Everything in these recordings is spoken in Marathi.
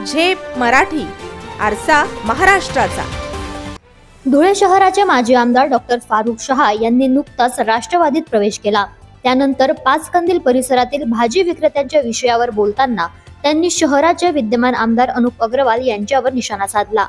झेप मराठी, आरसा महाराष्ट्राचा। धुळे शहराचे माजी आमदार डॉक्टर फारुख शहा यांनी नुकताच राष्ट्रवादीत प्रवेश केला। त्यानंतर पाचकंदील परिसरातील भाजी विक्रेत्यांच्या विषयावर बोलताना त्यांनी शहराचे विद्यमान आमदार अनुप अग्रवाल यांच्यावर निशाणा साधला।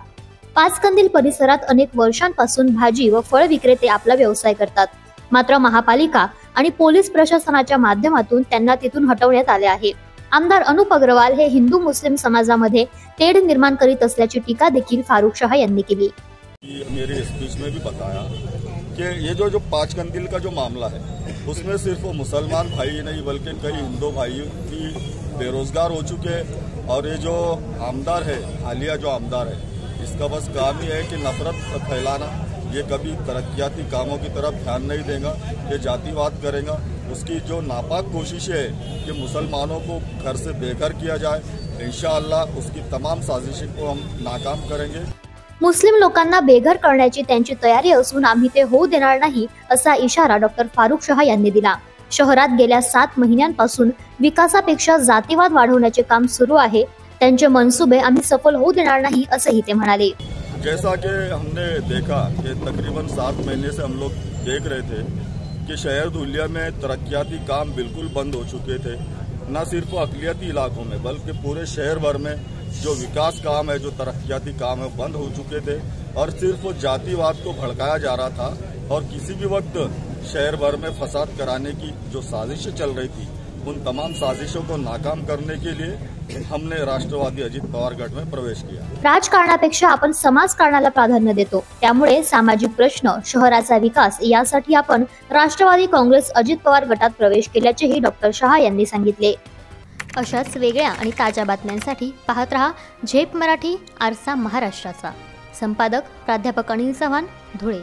पाचकंदील परिसरात अनेक वर्षांपासून भाजी व फळ विक्रेते आपला व्यवसाय करतात, मात्र महापालिका आणि पोलीस प्रशासनाच्या माध्यमातून त्यांना तिथून हटवण्यात आले आहे। आमदार अनुप अग्रवाल हे हिंदू मुस्लिम समाजामध्ये तेढ निर्माण करीत असल्याची टीका देखील फारुख शहा यांनी केली। मेरे स्पीच में भी बताया कि ये जो पाचकंदील का जो मामला है उसमें सिर्फ मुसलमान भाई नहीं बल्कि कई हिंदू भाई भी बेरोजगार हो चुके हैं और ये जो आमदार है, हालिया जो आमदार है, इसका बस काम ही है कि नफरत फैलाना। ये कभी तरक्याती कामों की तरफ ध्यान नहीं देगा, ये जातिवाद करेगा। उसकी जो नापाक कोशिश है कि मुसलमानों को घर से बेघर किया जाए, इंशाअल्लाह उसकी तमाम साजिशें को हम नाकाम करेंगे। मुस्लिम लोकांना बेघर करण्याची त्यांची तयारी असून आम्ही ते होऊ देणार नाही, असा इशारा डॉक्टर फारुख शहा यांनी दिला। शहरात गेल्या 7 महिन्यांपासून विकासापेक्षा जातीवाद वाढवण्याचे काम सुरू आहे, त्यांचे मनसुबे आम्ही सफल होऊ देणार नाही, असंही ते म्हणाले। जैसा कि हमने देखा कि तकरीबन 7 महीने से हम लोग देख रहे थे कि शहर धुलिया में तरक्याती काम बिल्कुल बंद हो चुके थे। न सिर्फ अक़लियती इलाकों में बल्कि पूरे शहर भर में जो विकास काम है, जो तरक्याती काम है, बंद हो चुके थे और सिर्फ जातिवाद को भड़काया जा रहा था। और किसी भी वक्त शहर भर में फसाद कराने की जो साजिशें चल रही थी, उन तमाम साजिशों को नाकाम करने के लिए हमने राष्ट्रवादी अजित पवार गट में प्रवेश किया। राजकारणापेक्षा आपण समाजकारणाला प्राधान्य देतो, त्यामुळे सामाजिक प्रश्न, शहराचा विकास यासाठी आपण राष्ट्रवादी काँग्रेस अजित पवार गटात प्रवेश केल्याचेही डॉक्टर शहा यांनी सांगितले। अशाच वेगळ्या आणि ताज्या बातम्यांसाठी पाहत रहा झेप मराठी, आरसा महाराष्ट्राचा। संपादक प्राध्यापक अनिल चव्हाण, धुळे।